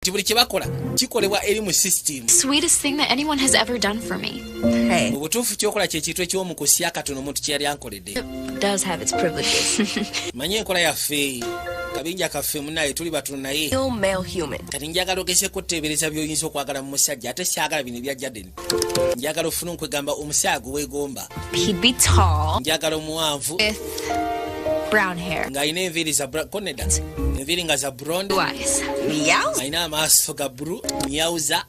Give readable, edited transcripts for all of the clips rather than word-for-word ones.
kati buli kyebakola kikolebwa eri mu system. Sweetest thing that anyone has ever done for me. Hey. Mu butuufu kyokola kyekintu eky'omukusi akatono omuntu kye yali ankoledde. It does have its privileges. Manyi enkola yaffe kabinja kaffe munaye tuli batono naye Ill male human. kati njagala ogeseko oteebereza by'oyinza okwagala mu musajja ate syagala bino ebya Jaden. Njagala ofuna okwegamba omusaayi gwe weegomba. He'd be tall Njagala omuwanvu with brown hair. ng'alina enviiri za koneda enviiri nga za blonde Blue eyes. Meow. alina amaaso ga bulu myawuza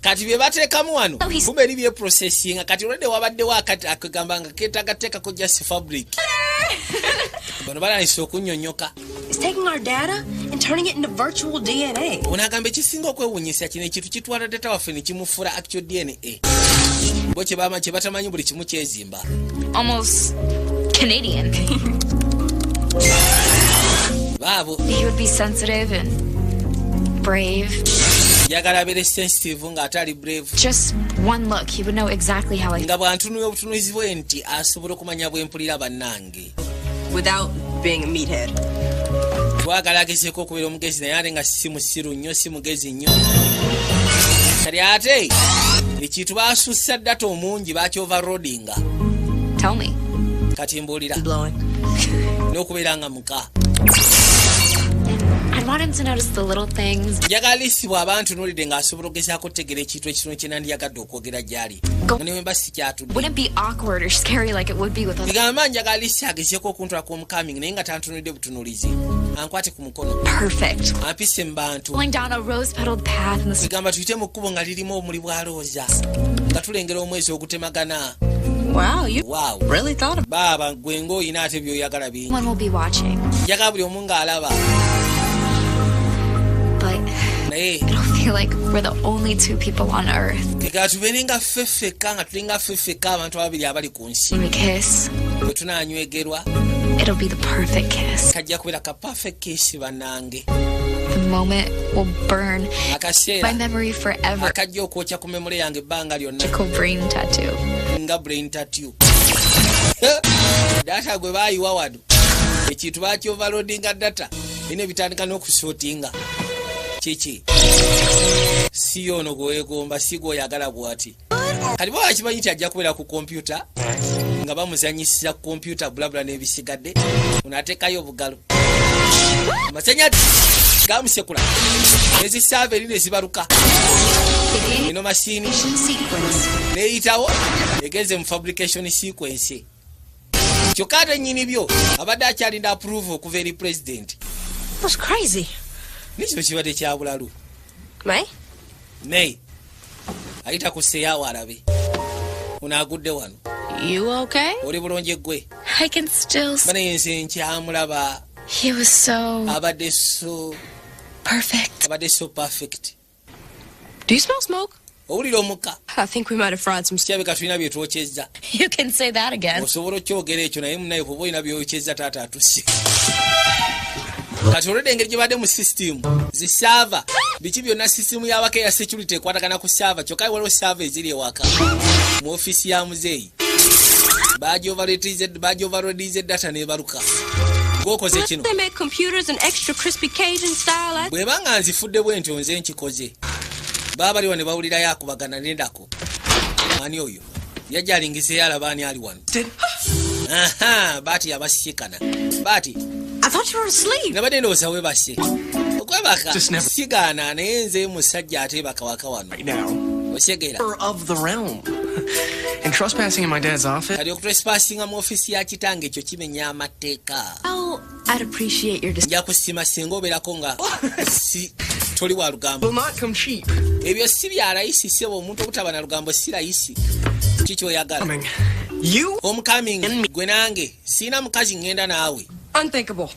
kati bye bateekamu wano Oh, he's- kumbe eri byeprocessinga kati olwedde wabaddewo akati akagamba nga keetagateekako just fabric bano balanisa okunnyonnyoka. It's taking our data and turning it into virtual DNA. ono agamba ekisinga okwewuunyisa kino ekintu kitwala data waffe ne kimufuula actual DNA bo kye batamanyi buli kimu kyezimba. Almost Canadian. baabo He would be sensitive and brave. njagala abeere sensitive ng'ate ali brave Just one look, he would know exactly how I nga bwantunuya obutunuzi bwe nti asobola okumanya bwe mpulira bannange. Without being a meathead. twagala agezeeko okubeera omugezi naye ate nga si musiru nnyo si mugezi nnyo kati ate ekintu baasussa data omungi bakyoverloadinga tell me. kati mbuulira Blowing. n'okubeera nga muka. I'd want him to notice the little things. njagala lisibwa abantu n'olidde ng'asobola ogezaako otegeera ekintu ekitono kye nandiyagadde okwogera gy'ali newemba si kyatudde Wouldn't be awkward or scary like it would be with other. bigamba njagala lisi agezeeko okuntula kw'omukaming naye nga tantunulidde butunulizi ankwate ku mukono Perfect. ampise mu bantu Going down a rose-petaled path in the bigamba tuyite mu kkubo nga lirimu omuli bwa looza nga tulengera omwezi ogutemagana. Wow, you Wow. really thought of baaba gwe ng'olina ate by'oyagala bingi one will be watching, njagala buli omu ng'alaba but naye it'll feel like we're the only two people on Earth. ega tubeere nga ffe ffekka nga tulinga ffe ffekka abantu ababiri abali ku nsi When we kiss, bwe tunaanywegerwa it'll be the perfect kiss. kajja kubeera ka perfect kiss bannange. The moment will burn my akaseera memory forever. akajja okwokya ku memole yange ebbanga lyonna Magical brain tattoo. nga brain tattoo. data gwe baayiwa wano ekintu bakyoverloadinga data ine bitandika n'okusootinga kiki si yono gwe weegomba si gweoyagala bw'ati kati baba kimanyi nti ajja kubeera ku kompyuta nga bamuzanyisiza ku kompyuta bulabula n'ebisigadde onaateekayo obugalo amasenyati gamusekula nezisaava eri ne zibaluka eno masiini Sequence. neyitawo egenze mu fabrication sequence kyokka ate nnyini byo abadde akyalinda approve okuva eri president That's crazy. nekino kibadde kya bulalu May? naye ayita ku seyaawo alabe ono agudde wano You okay? oli bulungi gwe I can still. banaye nze nkyamulaba He was so abadde so perfect. Do you smell smoke? owulira omukka I think we might have fried some stuff. kirabika tulina byetwokyezza You can say that again. osobola okyogera ekyo naye munaye kuba olina byokyezza taata atusse kati olwedde engeri gye badde mu system zisaava biki byonna system y'awaka eya security ekwatagana ku saava kyokka waliwo saava eziri ewaka mu ofiisi ya muzeeyi bagyoverloadize data nebaluka gwokoze kino They make computers in extra crispy Cajun style. bweba nga nzifudde bwe ntyo nze nkikoze baba baliwo ne bawulirayo akubagana nendako ani oyo yajja alingiseyo alaba ani ali wano aha baati yabasikana baati I thought you were asleep. nabadde ndowooza webase okwebaka sigaana naye nze musajja ateebaka waka wano Right now, osegeera of the realm. And trespassing in my dad's office. kati okutrespasinga mu ofiisi ya kitange ekyo kimenya amateeka Oh, I'd appreciate your nja kusima singa obeerako nga si toli wa lugambo Will not come cheap. ebyo si bya layisi sebo omuntu obutaba na lugambo si layisi kikyoyagala Coming. You? homecoming gwe nange siina mukazi ngenda naawe Unthinkable.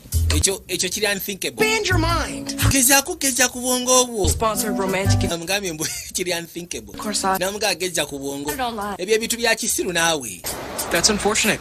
ekyo kiri unthinkable Bend your mind. gezaako geza ku bwongo bwo Sponsored romantic. namugambye mbu kiri unthinkable Of course, I namugaa geza ku bwongo I don't lie. ebyo ebintu bya kisiru naawe That's unfortunate.